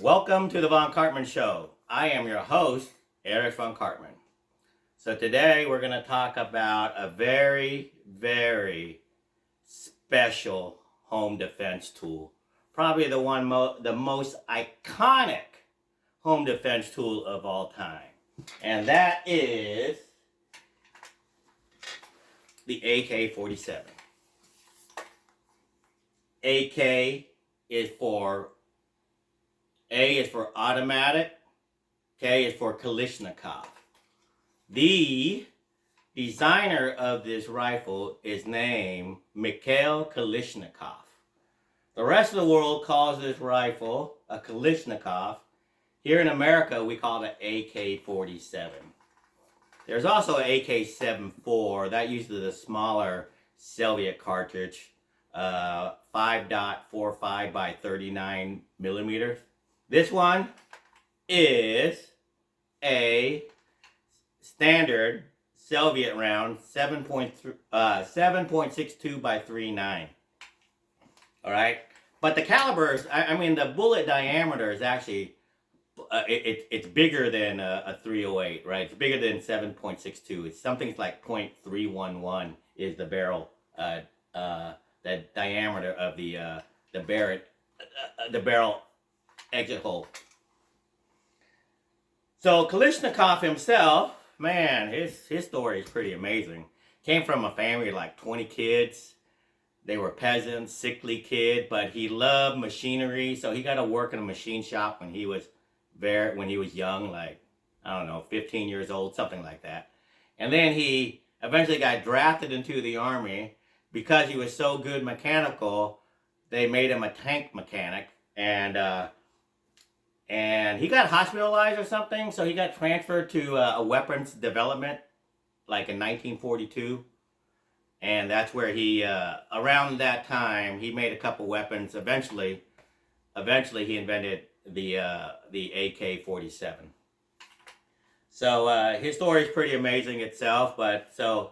Welcome to the Von Cartmann Show. I am your host, Erich von Cartmann. So today we're going to talk about a very, very special home defense tool. Probably the most iconic home defense tool of all time. And that is the AK-47. AK is for A is for automatic, K is for Kalishnikov. The designer of this rifle is named Mikhail Kalishnikov. The rest of the world calls this rifle a Kalishnikov. Here in America, we call it AK-47. There's also an AK-74 that uses a smaller Soviet cartridge, 5.45 by 39 millimeters. This one is a standard Soviet round, 7.62 by 39. All right, but the calibers, the bullet diameter is actually it's bigger than a 308, right? It's bigger than 7.62. It's something like 0.311 is the barrel, the diameter of the barrel exit hole. So Kalishnikov himself, man, his story is pretty amazing. Came from a family of like 20 kids. They were peasants, sickly kid, but he loved machinery, so he got to work in a machine shop when he was young, like, I don't know, 15 years old, something like that. And then he eventually got drafted into the army. Because he was so good mechanical, they made him a tank mechanic, and he got hospitalized or something, so he got transferred to a weapons development, like in 1942. And that's where he, around that time, he made a couple weapons. Eventually he invented the AK-47. So his story is pretty amazing itself. But so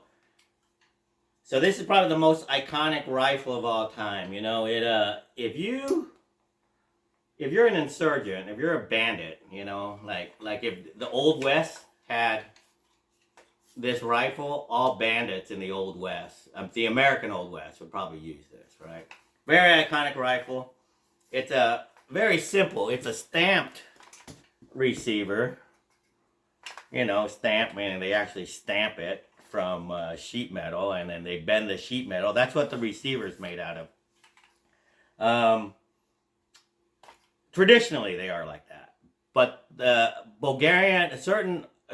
this is probably the most iconic rifle of all time. You know, if you're an insurgent, if you're a bandit, you know, like if the Old West had this rifle, all bandits in the Old West, the American Old West would probably use this, right? Very iconic rifle. It's very simple. It's a stamped receiver. You know, stamped meaning they actually stamp it from sheet metal, and then they bend the sheet metal. That's what the receiver is made out of. Traditionally, they are like that. But the Bulgarian, a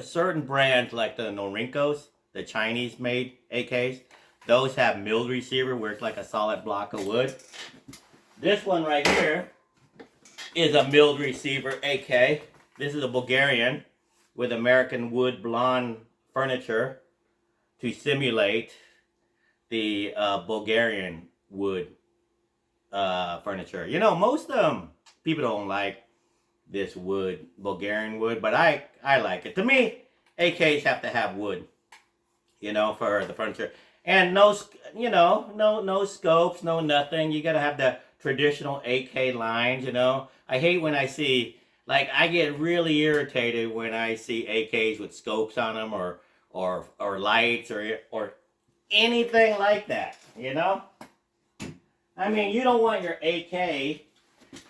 certain brands like the Norinkos, the Chinese-made AKs, those have milled receiver where it's like a solid block of wood. This one right here is a milled receiver AK. This is a Bulgarian with American wood blonde furniture to simulate the Bulgarian wood furniture. You know, most people don't like this wood, Bulgarian wood, but I like it. To me, AKs have to have wood, you know, for the furniture. And no scopes, no nothing. You gotta have the traditional AK lines, you know. I hate when I see, like, I get really irritated when I see AKs with scopes on them or lights or anything like that, you know. I mean, you don't want your AK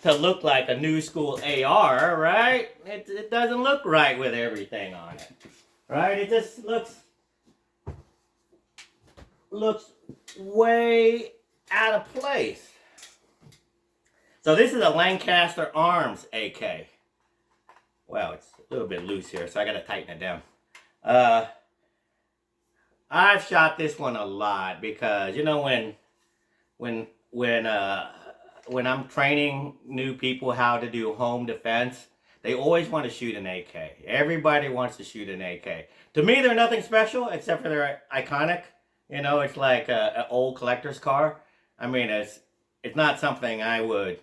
to look like a new school AR, right? It doesn't look right with everything on it, right? It just looks way out of place. So this is a Lancaster Arms AK. Well, it's a little bit loose here, so I gotta tighten it down. I've shot this one a lot because, you know, when I'm training new people how to do home defense, they always want to shoot an AK. Everybody wants to shoot an AK. To me, they're nothing special except for they're iconic. You know, it's like an old collector's car. I mean, it's not something I would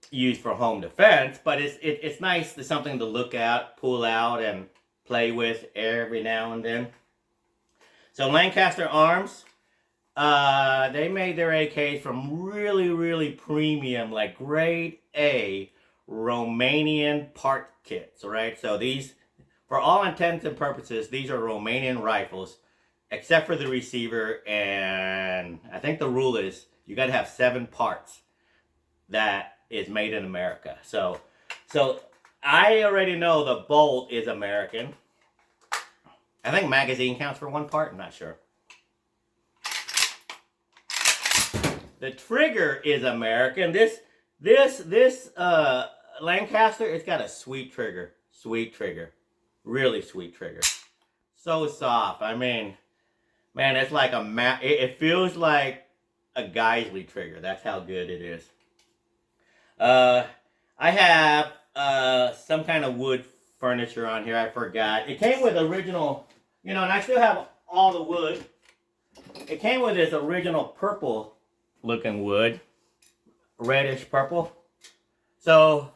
use for home defense, but it's nice. It's something to look at, pull out, and play with every now and then. So Lancaster Arms, they made their AKs from really, really premium, like grade A Romanian part kits, right? So these, for all intents and purposes, these are Romanian rifles, except for the receiver, and I think the rule is you got to have 7 parts that is made in America. So I already know the bolt is American. I think magazine counts for 1 part. I'm not sure. The trigger is American. This Lancaster, it's got a sweet trigger. Sweet trigger. Really sweet trigger. So soft. I mean, man, it's like it feels like a Geisley trigger. That's how good it is. I have some kind of wood furniture on here. I forgot. It came with original, and I still have all the wood. It came with this original purple looking wood. Reddish purple. So,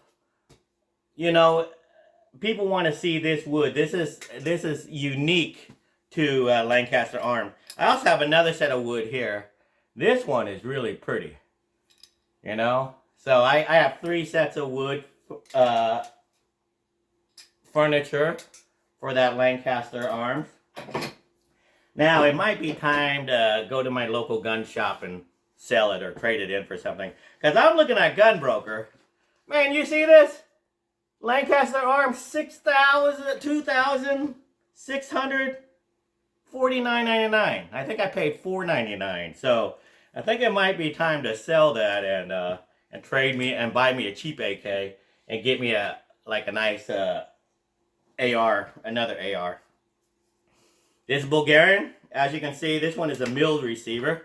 people want to see this wood. This is unique to Lancaster Arms. I also have another set of wood here. This one is really pretty. So I have 3 sets of wood furniture for that Lancaster Arms. Now it might be time to go to my local gun shop and sell it or trade it in for something. Because I'm looking at Gunbroker. Man, you see this? Lancaster Arms, $2,649.99. I think I paid $4.99. So I think it might be time to sell that and trade me and buy me a cheap AK and get me a nice AR, another AR. This is Bulgarian. As you can see, this one is a milled receiver.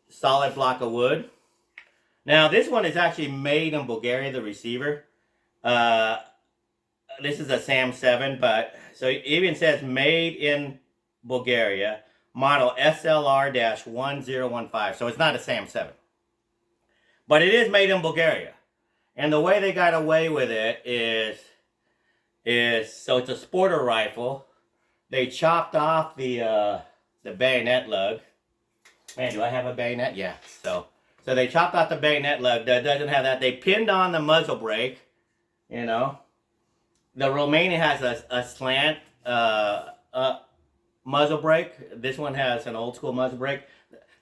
Solid block of wood. Now this one is actually made in Bulgaria, the receiver. This is a Sam 7, but so it even says made in Bulgaria, model SLR-1015. So it's not a Sam 7. But it is made in Bulgaria. And the way they got away with it is so it's a sporter rifle. They chopped off the bayonet lug. Man, do I have a bayonet? Yeah. So they chopped off the bayonet lug. That doesn't have that. They pinned on the muzzle brake. The Romanian has a slant muzzle brake. This one has an old school muzzle brake.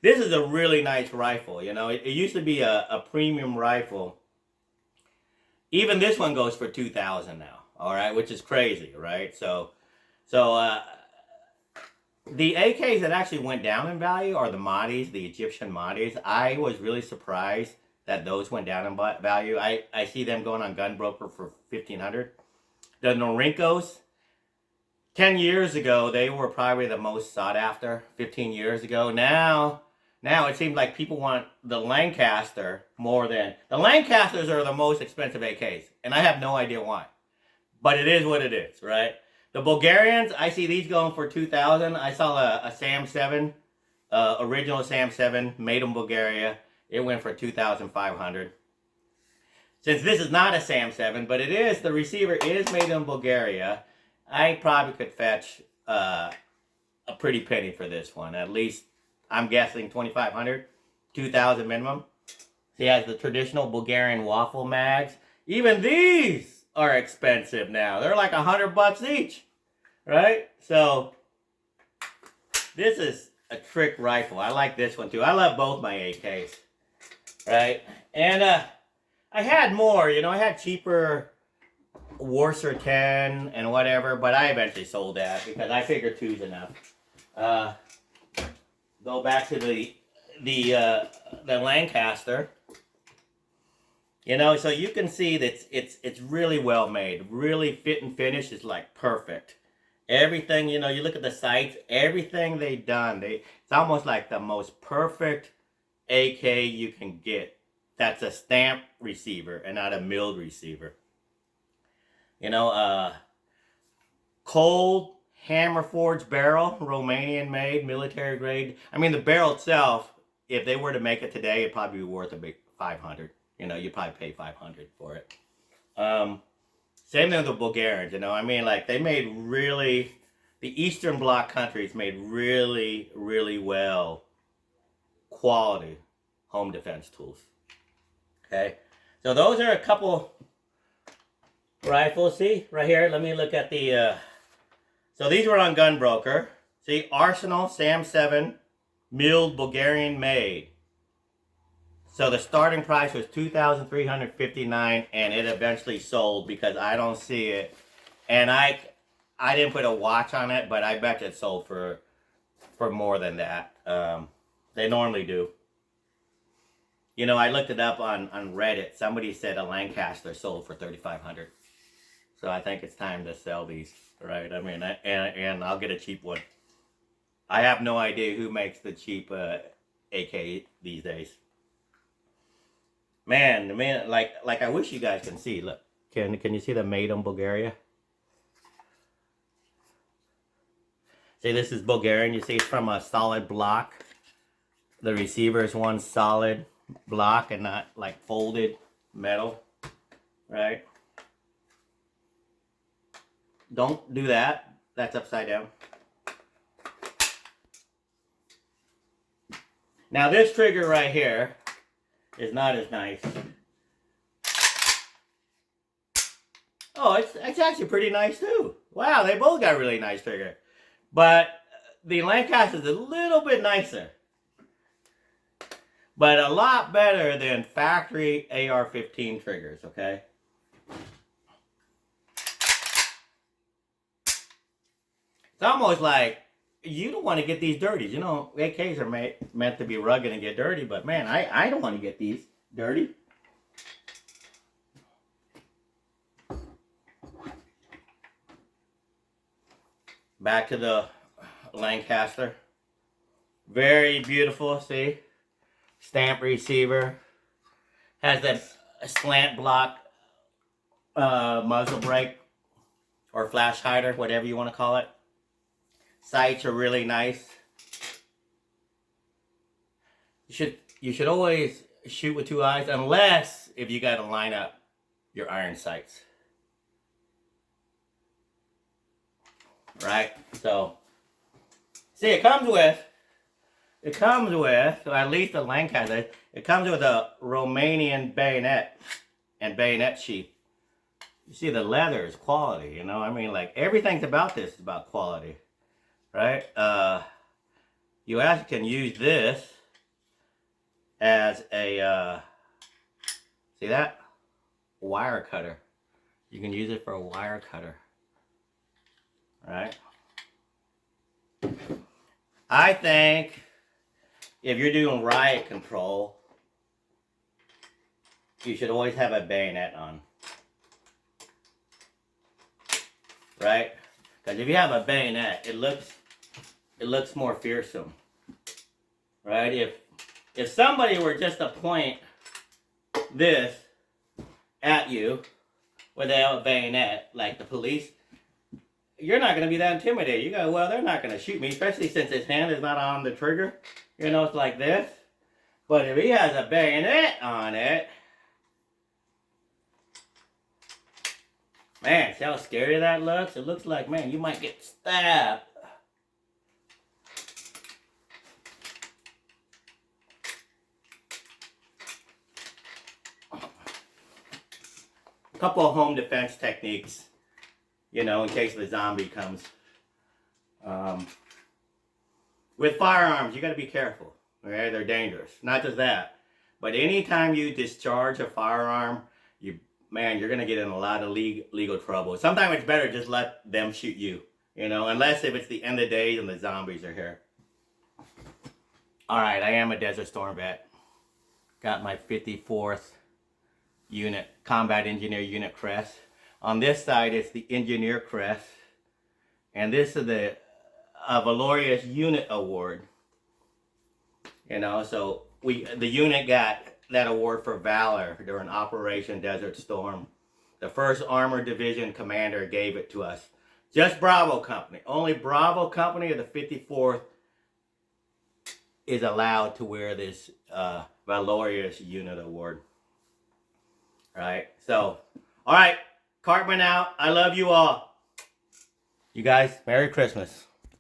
This is a really nice rifle. It used to be a premium rifle. Even this one goes for $2,000 now. All right, which is crazy, right? So the AKs that actually went down in value are the Mahdi's, the Egyptian Mahdi's. I was really surprised that those went down in value. I see them going on Gunbroker for $1,500. The Norinkos, 10 years ago, they were probably the most sought after. 15 years ago. Now it seems like people want the Lancaster more than... The Lancasters are the most expensive AKs, and I have no idea why. But it is what it is, right? The Bulgarians, I see these going for $2,000. I saw a Sam 7, original Sam 7, made in Bulgaria. It went for $2,500. Since this is not a Sam 7, but it is, the receiver is made in Bulgaria, I probably could fetch a pretty penny for this one. At least, I'm guessing $2,500, $2,000 minimum. He has the traditional Bulgarian waffle mags. Even these are expensive now. They're like $100 each, right? So this is a trick rifle. I like this one too. I love both my AKs, right? And I had more, I had cheaper Warser 10 and whatever, but I eventually sold that because I figured 2's enough. Go back to the Lancaster. So you can see that it's really well made. Really fit and finish is like perfect. Everything, you look at the sights, everything they've done, it's almost like the most perfect AK you can get. That's a stamped receiver and not a milled receiver. Cold hammer forged barrel, Romanian made, military grade. I mean, the barrel itself, if they were to make it today, it'd probably be worth a big $500. You'd probably pay $500 for it. Same thing with the Bulgarians, I mean, like, they made really, the Eastern Bloc countries made really, really well quality home defense tools. Okay, so those are a couple rifle. See, right here. Let me look at the, so these were on Gun Broker. See, Arsenal Sam 7, milled Bulgarian made. So the starting price was $2,359, and it eventually sold because I don't see it. And I didn't put a watch on it, but I bet it sold for more than that. They normally do. You know, I looked it up on Reddit. Somebody said a Lancaster sold for $3,500. So I think it's time to sell these, right? I mean, and I'll get a cheap one. I have no idea who makes the cheap AK these days. Man, like I wish you guys can see. Look, can you see the made in Bulgaria? See, this is Bulgarian. You see, it's from a solid block. The receiver is one solid block and not like folded metal, right? Don't do that. That's upside down. Now this trigger right here is not as nice. Oh, it's actually pretty nice too. Wow, they both got really nice trigger. But the Lancaster is a little bit nicer. But a lot better than factory AR-15 triggers, okay? It's almost like you don't want to get these dirty. You know, AKs are meant to be rugged and get dirty, but man, I don't want to get these dirty. Back to the Lancaster. Very beautiful, see? Stamp receiver. Has that slant block muzzle brake or flash hider, whatever you want to call it. Sights are really nice. You should always shoot with two eyes, unless if you got to line up your iron sights. Right? So, see, it comes with, so at least the Lancaster, it comes with a Romanian bayonet and bayonet sheath. You see, the leather is quality, you know? I mean, like, everything's about this is about quality. Right? You actually can use this as a, see that? Wire cutter. You can use it for a wire cutter. Right? I think if you're doing riot control, you should always have a bayonet on. Right? Because if you have a bayonet, it looks more fearsome. Right? If somebody were just to point this at you without a bayonet, like the police, you're not going to be that intimidated. You go, well, they're not going to shoot me, especially since his hand is not on the trigger. You know, it's like this. But if he has a bayonet on it, man, see how scary that looks? It looks like, man, you might get stabbed. A couple of home defense techniques, you know, in case the zombie comes. With firearms, you got to be careful. Okay, they're dangerous. Not just that, but anytime you discharge a firearm, you're going to get in a lot of legal trouble. Sometimes it's better just let them shoot you, you know, unless if it's the end of the day and the zombies are here. All right, I am a Desert Storm vet. Got my 54th unit, Combat Engineer Unit crest. On this side, it's the Engineer crest. And this is the Valorious Unit Award. You know, so the unit got that award for valor during Operation Desert Storm. The 1st Armored Division commander gave it to us. Just Bravo Company. Only Bravo Company of the 54th is allowed to wear this Valorious Unit Award. Right? So, all right. Cartman out. I love you all. You guys, Merry Christmas.